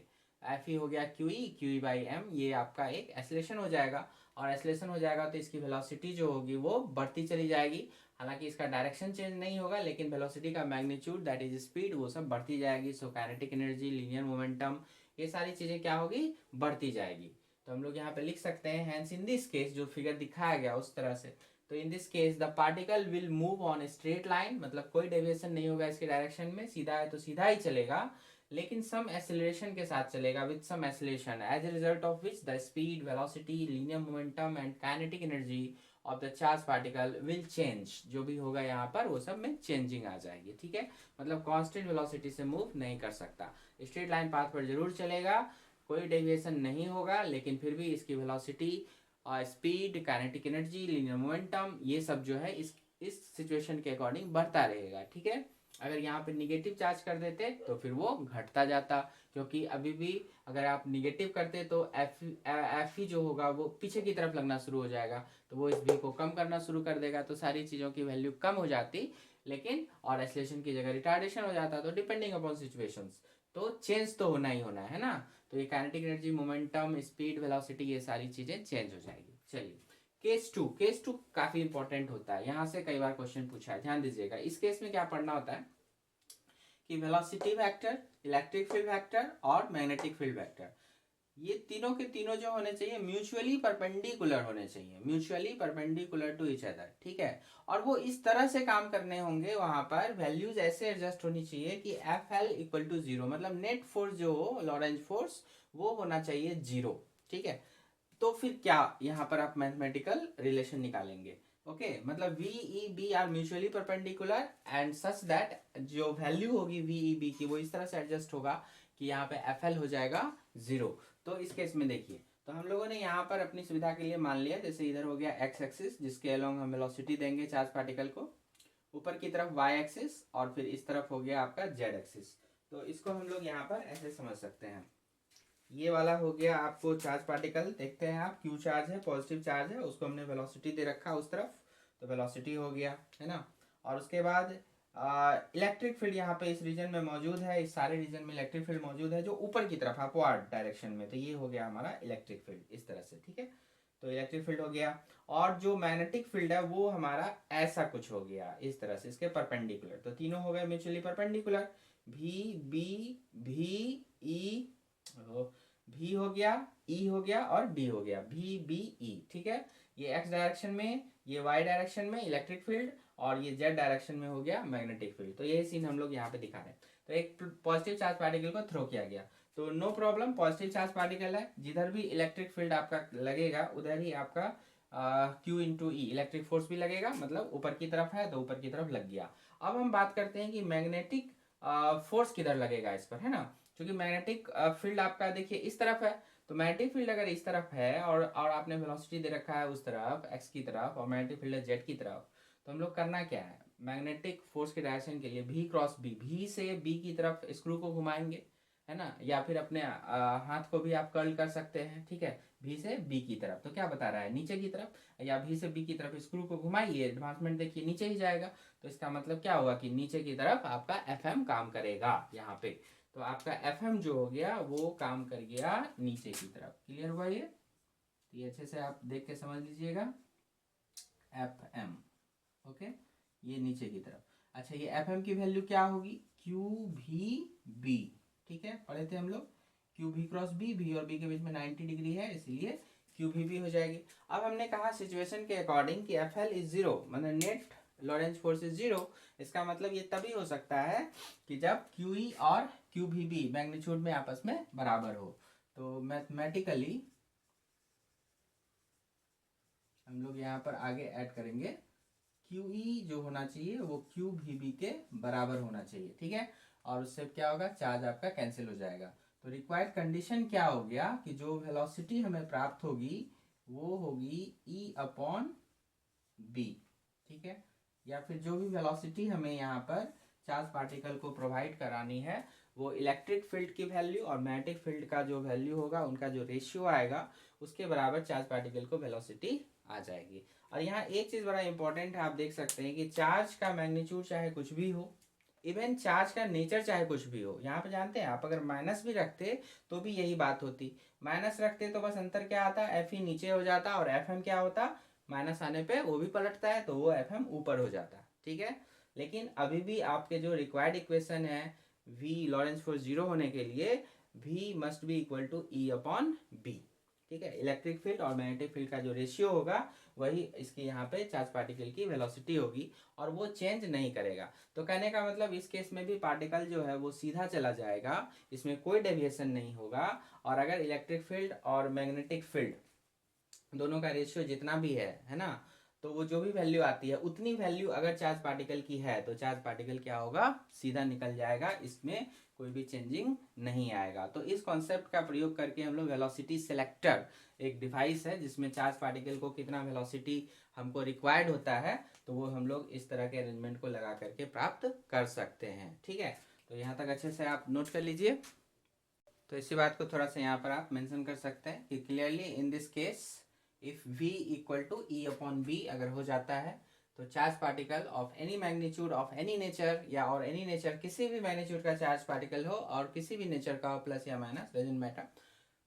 Fe हो गया QE, QE/m, ये आपका एक एसिलेशन हो जाएगा। और एसिलेशन हो जाएगा तो इसकी वेलोसिटी जो होगी वो बढ़ती चली जाएगी। हालांकि इसका डायरेक्शन चेंज नहीं होगा, लेकिन वेलोसिटी का मैग्नीट्यूड दैट इज स्पीड, वो सब बढ़ती जाएगी। So kinetic energy, linear momentum, ये सारी चीजें क्या होगी, बढ़ती जाएगी। तो हम लोग यहाँ पे लिख सकते हैं हैंस इन दिस केस, जो फिगर दिखाया गया उस तरह से, तो इन this case the particle will move on straight line, मतलब कोई डेविएशन नहीं होगा इसके डायरेक्शन में, सीधा है तो सीधा ही चलेगा, लेकिन सम एक्सेलरेशन के साथ चलेगा, with some acceleration, as a result of which the speed, velocity, linear momentum and kinetic energy of the charge particle will change. जो भी होगा यहाँ पर वो सब में चेंजिंग आ जाएगी, ठीक है। मतलब कांस्टेंट वेलोसिटी से मूव नहीं कर सकता, स्ट्रेट लाइन पाथ पर जरूर चलेगा, कोई डेविएशन नहीं होगा, लेकिन फिर भी इसकी वेलोसिटी और speed, kinetic energy, linear momentum, ये सब जो है इस सिचुएशन के अकॉर्डिंग बढ़ता रहेगा, ठीक है। अगर यहाँ पे निगेटिव चार्ज कर देते तो फिर वो घटता जाता, क्योंकि अभी भी अगर आप निगेटिव करते तो एफ ही जो होगा वो पीछे की तरफ लगना शुरू हो जाएगा, तो वो इस भी को कम करना शुरू कर देगा, तो सारी चीज़ों की वैल्यू कम हो जाती, लेकिन और एक्सेलरेशन की जगह रिटार्डेशन हो जाता। तो डिपेंडिंग अपॉन सिचुएशंस तो चेंज तो होना ही होना है ना। तो ये kinetic energy, momentum, speed, velocity, ये सारी चीज़ें चेंज हो जाएगी। चलिए केस टू काफ़ी इंपॉर्टेंट होता है, यहाँ से कई बार क्वेश्चन पूछा है, ध्यान दीजिएगा। इस केस में क्या पढ़ना होता है कि velocity vector, electric field vector और मैग्नेटिक फील्ड वेक्टर, ये तीनों के तीनों जो होने चाहिए म्यूचुअली परपेंडिकुलर होने चाहिए, mutually perpendicular to each other, ठीक है। और वो इस तरह से काम करने होंगे, वहां पर वैल्यूज ऐसे एडजस्ट होनी चाहिए कि F L equal to zero, मतलब नेट फोर्स जो हो, लॉरेंज फोर्स, वो होना चाहिए जीरो, ठीक है। तो फिर क्या यहाँ पर आप मैथमेटिकल रिलेशन निकालेंगे, ओके मतलब V E B are mutually perpendicular and such that जो वैल्यू होगी वी ई बी की वो इस तरह से एडजस्ट होगा कि यहाँ पे एफ एल हो जाएगा जीरो। तो इस केस में देखिए, तो हम लोगों ने यहाँ पर अपनी सुविधा के लिए मान लिया, जैसे इधर हो गया एक्स एक्सिस जिसके अलोंग हम वेलोसिटी देंगे चार्ज पार्टिकल को, ऊपर की तरफ वाई एक्सिस, और फिर इस तरफ हो गया आपका जेड एक्सिस। तो इसको हम लोग यहाँ पर ऐसे समझ सकते हैं, ये वाला हो गया आपको चार्ज पार्टिकल, देखते हैं आप क्यू चार्ज है, पॉजिटिव चार्ज है, उसको हमने वेलोसिटी दे रखा उस तरफ, तो वेलोसिटी हो गया, है ना। और उसके बाद इलेक्ट्रिक फील्ड यहाँ पे इस रीजन में मौजूद है, इस सारे रीजन में इलेक्ट्रिक फील्ड मौजूद है जो ऊपर की तरफ अपवर्ड डायरेक्शन में, तो ये हो गया हमारा इलेक्ट्रिक फील्ड इस तरह से, ठीक है। तो इलेक्ट्रिक फील्ड हो गया, और जो मैग्नेटिक फील्ड है वो हमारा ऐसा कुछ हो गया इस तरह से, इसके परपेंडिकुलर, तो तीनों हो गए म्यूचुअली परपेंडिकुलर, भी बी भी ई, भी हो गया, ई हो गया और डी हो गया, भी बी ई, ठीक है। ये एक्स डायरेक्शन में, ये वाई डायरेक्शन में इलेक्ट्रिक फील्ड, और ये जेड डायरेक्शन में हो गया मैग्नेटिक फील्ड। तो यही सीन हम लोग यहाँ पे दिखा रहे हैं। तो एक पॉजिटिव चार्ज पार्टिकल को थ्रो किया गया, तो no problem, positive charge particle है, जिधर भी इलेक्ट्रिक फील्ड आपका लगेगा उधर ही आपका क्यू इंटू ई इलेक्ट्रिक फोर्स भी लगेगा, मतलब ऊपर की तरफ है तो ऊपर की तरफ लग गया। अब हम बात करते हैं कि मैग्नेटिक फोर्स किधर लगेगा इस पर, है ना। क्योंकि मैग्नेटिक फील्ड आपका देखिए इस तरफ है, तो मैग्नेटिक फील्ड अगर इस तरफ है और आपने वेलोसिटी दे रखा है उस तरफ एक्स की तरफ, और मैग्नेटिक फील्ड है जेड की तरफ, तो हम लोग करना क्या है, मैग्नेटिक फोर्स के डायरेक्शन के लिए भी क्रॉस बी, भी से बी की तरफ स्क्रू को घुमाएंगे, है ना, या फिर अपने हाथ को भी आप कर्ल कर सकते हैं, ठीक है, भी से बी की तरफ। तो क्या बता रहा है, नीचे की तरफ, या भी से बी की तरफ स्क्रू को घुमाइए, एडवांसमेंट देखिए नीचे ही जाएगा, तो इसका मतलब क्या होगा कि नीचे की तरफ आपका एफ एम काम करेगा यहाँ पे। तो आपका एफ एम जो हो गया वो काम कर गया नीचे की तरफ, क्लियर हुआ ये। तो ये अच्छे से आप देख के समझ लीजिएगा, एफ एम, ओके, ये नीचे की तरफ। अच्छा ये एफ एम की वैल्यू क्या होगी, क्यू भी बी, ठीक है, पढ़े थे हम लोग, क्यू भी क्रॉस बी, बी और बी के बीच में 90 डिग्री है, इसलिए क्यू भी हो जाएगी। अब हमने कहा सिचुएशन के अकॉर्डिंग कि एफ एल इज जीरो, मतलब net Lorentz force is zero. इसका मतलब ये तभी हो सकता है कि जब क्यू ई और क्यू भी बी मैग्नीट्यूड में आपस में बराबर हो। तो मैथमेटिकली हम लोग यहाँ पर आगे ऐड करेंगे, क्यू ई जो होना चाहिए वो क्यू भी बी के बराबर होना चाहिए, ठीक है। और उससे क्या होगा, चार्ज आपका कैंसिल हो जाएगा। तो रिक्वायर्ड कंडीशन क्या हो गया कि जो वेलोसिटी हमें प्राप्त होगी वो होगी ई अपॉन बी, ठीक है। या फिर जो भी वेलोसिटी हमें यहाँ पर चार्ज पार्टिकल को प्रोवाइड करानी है वो इलेक्ट्रिक फील्ड की वैल्यू और मैग्नेटिक फील्ड का जो वैल्यू होगा उनका जो रेशियो आएगा उसके बराबर चार्ज पार्टिकल को वेलोसिटी आ जाएगी। और यहाँ एक चीज़ बड़ा इंपॉर्टेंट है, आप देख सकते हैं कि चार्ज का मैग्नीट्यूड चाहे कुछ भी हो, इवन चार्ज का नेचर चाहे कुछ भी हो, यहाँ पे जानते हैं आप अगर माइनस भी रखते तो भी यही बात होती, माइनस रखते तो बस अंतर क्या आता, एफ ही नीचे हो जाता और एफ एम क्या होता, माइनस आने पे वो भी पलटता है तो वो एफ एम ऊपर हो जाता, ठीक है। लेकिन अभी भी आपके जो रिक्वायर्ड इक्वेशन है वी लॉरेंस फोर्स जीरो होने के लिए v must be equal to E upon B, ठीक है। इलेक्ट्रिक फील्ड और मैग्नेटिक फील्ड का जो रेशियो होगा वही इसकी यहाँ पे चार्ज पार्टिकल की वेलोसिटी होगी और वो चेंज नहीं करेगा। तो कहने का मतलब इस केस में भी पार्टिकल जो है वो सीधा चला जाएगा, इसमें कोई डेविएशन नहीं होगा। और अगर इलेक्ट्रिक फील्ड और मैग्नेटिक फील्ड दोनों का रेशियो जितना भी है ना, तो वो जो भी वैल्यू आती है उतनी वैल्यू अगर चार्ज पार्टिकल की है तो चार्ज पार्टिकल क्या होगा, सीधा निकल जाएगा, इसमें कोई भी चेंजिंग नहीं आएगा। तो इस कॉन्सेप्ट का प्रयोग करके हम लोग वेलोसिटी सिलेक्टर, एक डिवाइस है जिसमें चार्ज पार्टिकल को कितना वेलोसिटी हमको रिक्वायर्ड होता है, तो वो हम लोग इस तरह के अरेंजमेंट को लगा करके प्राप्त कर सकते हैं। ठीक है, तो यहाँ तक अच्छे से आप नोट कर लीजिए। तो इसी बात को थोड़ा सा यहाँ पर आप मेंशन कर सकते हैं कि clearly in this case if v equal to E upon B अगर हो जाता है तो charge particle of any magnitude of any nature, या और एनी नेचर किसी भी मैग्नीट्यूड का चार्ज पार्टिकल हो और किसी भी नेचर का हो, प्लस या माइनस डजंट मैटर,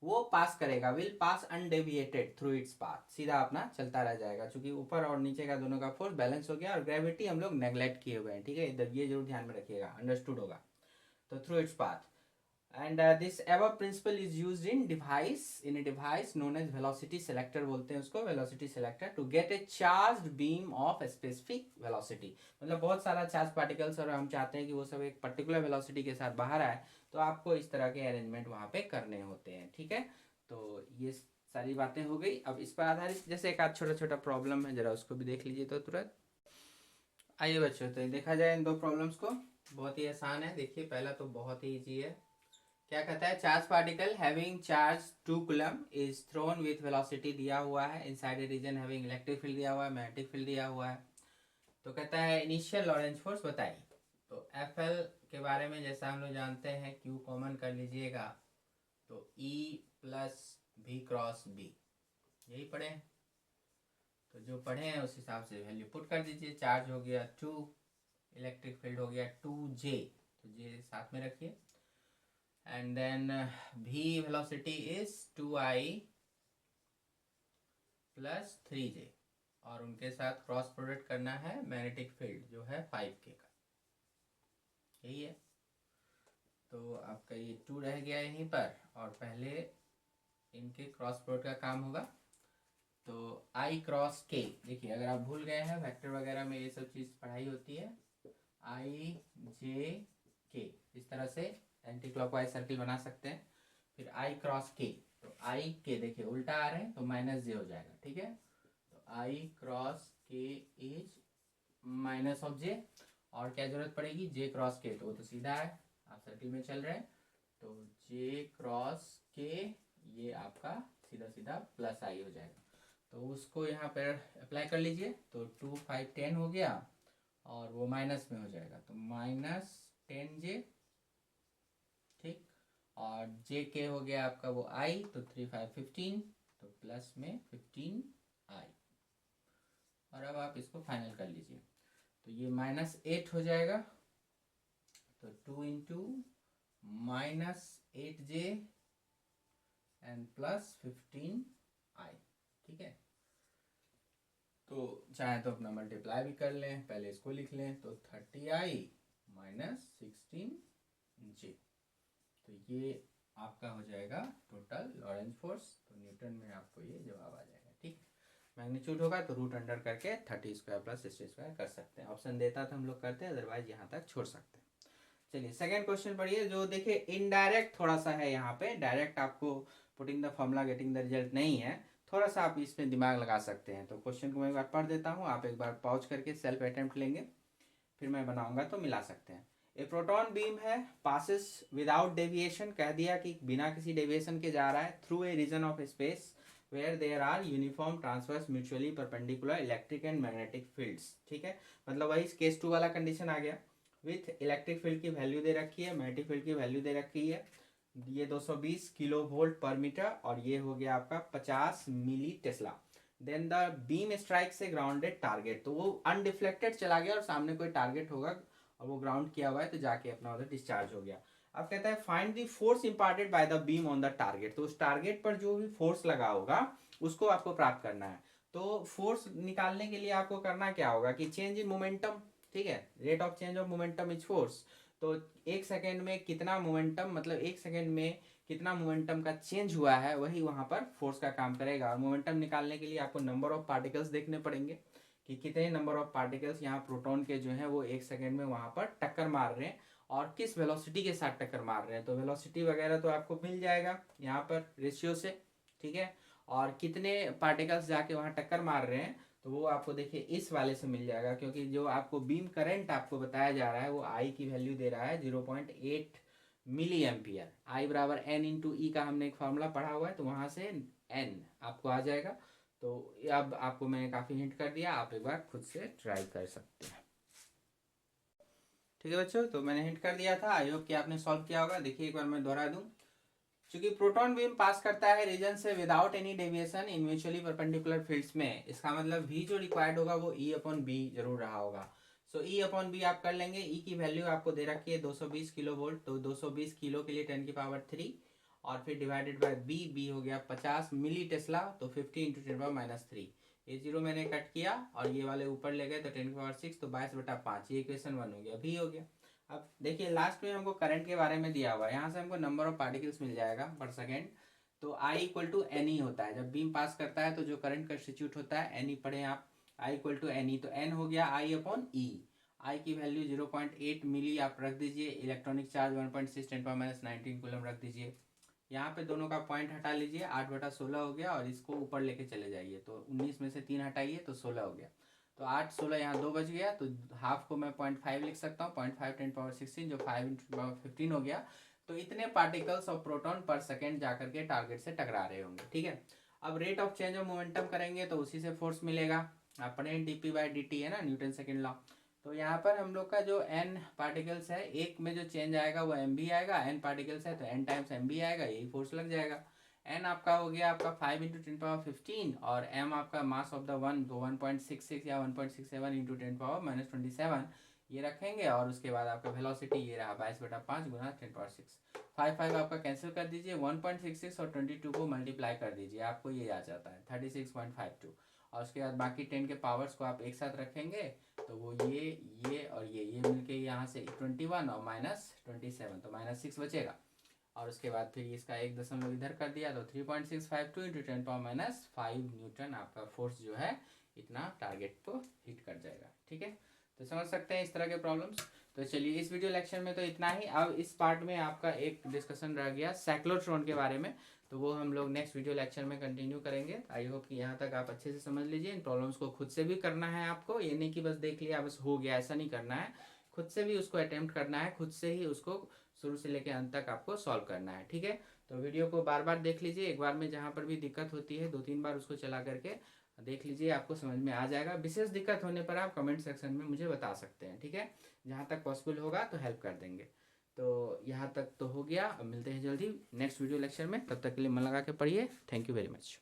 वो पास करेगा, will pass undeviated through its path, सीधा अपना चलता रह जाएगा, क्योंकि ऊपर और नीचे का दोनों का फोर्स बैलेंस हो गया और ग्रेविटी हम लोग नेग्लेक्ट किए हुए हैं। ठीक है, इधर ये जरूर ध्यान में रखिएगा, अंडरस्टूड होगा। तो through its path, and this above principle is used in a device known as velocity selector, बोलते हैं उसको velocity selector, to get a charged beam of a specific velocity। मतलब बहुत सारा चार्ज पार्टिकल्स और हम चाहते हैं कि वो सब एक पर्टिकुलर वेलोसिटी के साथ बाहर आए, तो आपको इस तरह के अरेंजमेंट वहाँ पे करने होते हैं। ठीक है, तो ये सारी बातें हो गई। अब इस पर आधारित जैसे एक आध छोटा छोटा प्रॉब्लम है, जरा उसको भी देख लीजिए तो तुरंत। आइए बच्चों, तो देखा जाए इन दो प्रॉब्लम्स को, बहुत ही आसान है। देखिए पहला तो बहुत ही ईजी है। क्या कहता है, charge particle having charge 2 coulomb is thrown with velocity दिया हुआ है, inside a region having electric field दिया हुआ है, मैग्नेटिक फील्ड दिया हुआ है। तो कहता है इनिशियल लॉरेंज फोर्स बताइए। तो एफ एल के बारे में जैसा हम लोग जानते हैं, क्यू कॉमन कर लीजिएगा, तो ई प्लस भी क्रॉस बी, यही पढ़े हैं। तो जो पढ़े हैं उस हिसाब से वैल्यू पुट कर दीजिए। चार्ज हो गया 2, इलेक्ट्रिक फील्ड हो गया 2J, तो जे साथ में रखिए, and then v velocity is 2I plus 3J, और उनके साथ क्रॉस प्रोडक्ट करना है मैग्नेटिक फील्ड जो है 5K का, यही है। तो आपका ये 2 रह गया यहीं पर, और पहले इनके क्रॉस प्रोडक्ट का काम होगा। तो I क्रॉस K, देखिए अगर आप भूल गए हैं वेक्टर वगैरह में ये सब चीज़ पढ़ाई होती है, IJK इस तरह से एंटी क्लॉकवाइज सर्किल बना सकते हैं। फिर I क्रॉस K, तो I K देखिए उल्टा आ रहे हैं तो माइनस जे हो जाएगा। ठीक है, तो I cross K is minus of J, और क्या जरूरत पड़ेगी, J क्रॉस K, तो वो तो सीधा है, आप सर्किल में चल रहे हैं, तो J क्रॉस K ये आपका सीधा सीधा प्लस I हो जाएगा। तो उसको यहाँ पर अप्लाई कर लीजिए, तो 2 5 10 हो गया, और वो माइनस में हो जाएगा, तो माइनस 10J, ठीक, और जे के हो गया आपका वो आई, तो 3 5 15, तो प्लस में 15I, और अब आप इसको फाइनल कर लीजिए, तो ये -8 हो जाएगा, तो 2 into -8J and plus 15I। ठीक है, तो चाहे तो अपना मल्टीप्लाई भी कर लें, पहले इसको लिख लें, तो 30I माइनस 16J, तो ये आपका हो जाएगा टोटल लॉरेंज फोर्स। तो न्यूटन में आपको ये जवाब आ जाएगा। ठीक, मैग्नीट्यूड होगा तो रूट अंडर करके 30 स्क्वायर प्लस 60 स्क्वायर कर सकते हैं। ऑप्शन देता तो हम लोग करते हैं, अदरवाइज यहाँ तक छोड़ सकते हैं। चलिए सेकेंड क्वेश्चन पढ़िए, जो देखिए इनडायरेक्ट थोड़ा सा है, यहाँ पे डायरेक्ट आपको putting the formula getting the result नहीं है, थोड़ा सा आप इसमें दिमाग लगा सकते हैं। तो क्वेश्चन को मैं एक बार पढ़ देता हूँ, आप एक बार पॉज करके सेल्फ अटेम्प्ट लेंगे, फिर मैं बनाऊंगा तो मिला सकते हैं। ए प्रोटॉन बीम है, पासिस विदाउट डेविएशन, कह दिया कि बिना किसी डेविएशन के जा रहा है, through a region of space where there are uniform transverse mutually perpendicular electric and magnetic fields. ठीक है, मतलब वही केस 2 वाला कंडीशन आ गया, विथ इलेक्ट्रिक फील्ड की वैल्यू दे रखी है, मैग्नेटिक फील्ड की वैल्यू दे रखी है, ये 220 किलो वोल्ट पर मीटर, और ये हो गया आपका 50 milli tesla. Then the beam strike से ग्राउंडेड टारगेट, तो वो अनडिफ्लेक्टेड चला गया और सामने कोई टारगेट होगा और वो ग्राउंड किया हुआ है, तो जाके अपना उधर डिस्चार्ज हो गया। अब कहता है find the force imparted by the beam on the target, तो उस टारगेट पर जो भी फोर्स लगा होगा उसको आपको प्राप्त करना है। तो फोर्स निकालने के लिए आपको करना क्या होगा कि चेंज इन मोमेंटम, ठीक है, rate of change of momentum is force. तो 1 सेकेंड में कितना मोमेंटम, मतलब 1 सेकेंड में कितना मोमेंटम का चेंज हुआ है, वही वहां पर फोर्स का काम करेगा। और मोमेंटम निकालने के लिए आपको नंबर ऑफ पार्टिकल्स देखने पड़ेंगे कि कितने नंबर ऑफ पार्टिकल्स यहाँ प्रोटॉन के जो है वो 1 सेकेंड में वहां पर टक्कर मार रहे हैं, और किस वेलोसिटी के साथ टक्कर मार रहे हैं। तो वेलोसिटी वगैरह तो आपको मिल जाएगा यहाँ पर रेशियो से, ठीक है, और कितने पार्टिकल्स जाके वहाँ टक्कर मार रहे हैं, तो वो आपको देखिए इस वाले से मिल जाएगा, क्योंकि जो आपको बीम करंट आपको बताया जा रहा है वो आई की वैल्यू दे रहा है 0.8 मिली एम्पियर। आई बराबर एन इंटू ई का हमने एक फार्मूला पढ़ा हुआ है, तो वहाँ से एन आपको आ जाएगा। तो अब आपको मैंने काफ़ी हिंट कर दिया, आप एक बार खुद से ट्राई कर सकते हैं। ठीक है बच्चों, तो मैंने हिंट कर दिया था, आई होप कि आपने सॉल्व किया होगा। देखिए एक बार मैं दोहरा दूं, चूंकि प्रोटॉन बीम पास करता है रीजन से विदाउट एनी डेविएशन इन म्यूचुअली परपेंडिकुलर फील्ड्स में, इसका मतलब v जो रिक्वायर्ड होगा वो E अपॉन बी जरूर रहा होगा। सो E अपॉन बी आप कर लेंगे। E की वैल्यू आपको दे रखी है 220 किलो वोल्ट, तो 220 किलो के लिए 10⁻³ और फिर डिवाइडेड बाय बी हो गया 50 मिली टेस्ला, तो 50 इंटू 10⁻³ ये जीरो मैंने कट किया और ये वाले ऊपर ले गए तो 10⁻6, तो 22/5 ये इक्वेशन 1 हो गया, v हो गया। अब देखिए लास्ट में हमको करंट के बारे में दिया हुआ है, यहाँ से हमको नंबर ऑफ पार्टिकल्स मिल जाएगा पर सेकेंड। तो I equal to N E होता है, जब बीम पास करता है तो जो करंट कंस्टिट्यूट होता है एन ई पढ़े आप, I equal to N E, तो एन हो गया I अपॉन ई। आई की वैल्यू 0.8 मिली आप रख दीजिए, इलेक्ट्रॉनिक चार्ज 1.6 10⁻19 कूलम रख दीजिए। यहाँ पे दोनों का पॉइंट हटा लीजिए, 8/16 हो गया और इसको ऊपर लेके चले जाइए, तो 19 में से 3 हटाइए तो 16 हो गया। तो 8 16 यहाँ 2 बच गया, तो हाफ को मैं 0.5 लिख सकता हूँ, 0.5 10⁻16 जो 5 इंटू 15 हो गया। तो इतने पार्टिकल्स ऑफ प्रोटॉन पर सेकेंड जाकर के टारगेट से टकरा रहे होंगे। ठीक है, अब rate of change of momentum करेंगे तो उसी से फोर्स मिलेगा, अपने dp/dt है ना, न्यूटन सेकेंड लॉ। तो यहाँ पर हम लोग का जो n पार्टिकल्स है, एक में जो चेंज आएगा वो mb आएगा, n पार्टिकल्स है तो n टाइम्स mb आएगा, यही फोर्स लग जाएगा। n आपका हो गया आपका 5 इंटू 10⁻15 और m आपका मास ऑफ द वन, तो 1.66 या 1.67 इंटू 10⁻27 ये रखेंगे, और उसके बाद आपका वेलोसिटी ये रहा 22/5 गुना 10⁻6। 5 आपका कैंसिल कर दीजिए, 1.66 और 22 को मल्टीप्लाई कर दीजिए, आपको ये आ जाता है 36.52। और उसके बाद बाकी 10 के पावर्स को आप एक साथ रखेंगे तो वो ये और ये मिलके यहाँ से 21 और -27, तो -6 बचेगा। और उसके बाद फिर इसका 1 दशमलव इधर कर दिया तो 3.652 इंटू 10⁻5 न्यूटन आपका फोर्स जो है इतना टारगेट को हिट कर जाएगा। ठीक है, तो समझ सकते हैं इस तरह के प्रॉब्लम्स। तो चलिए इस वीडियो लेक्चर में तो इतना ही। अब इस पार्ट में आपका एक डिस्कशन रह गया साइक्लोट्रॉन के बारे में, तो वो हम लोग नेक्स्ट वीडियो लेक्चर में कंटिन्यू करेंगे। आई होप कि यहाँ तक आप अच्छे से समझ लीजिए। इन प्रॉब्लम्स को खुद से भी करना है आपको, ये नहीं कि बस देख लिया बस हो गया, ऐसा नहीं करना है, खुद से भी उसको अटेम्प्ट करना है, खुद से ही उसको शुरू से लेकर अंत तक आपको सॉल्व करना है। ठीक है, तो वीडियो को बार बार देख लीजिए, एक बार में जहाँ पर भी दिक्कत होती है 2-3 बार उसको चला करके देख लीजिए, आपको समझ में आ जाएगा। विशेष दिक्कत होने पर आप कमेंट सेक्शन में मुझे बता सकते हैं। ठीक है, जहाँ तक पॉसिबल होगा तो हेल्प कर देंगे। तो यहाँ तक तो हो गया, अब मिलते हैं जल्दी नेक्स्ट वीडियो लेक्चर में, तब तक के लिए मन लगा के पढ़िए। Thank you very much.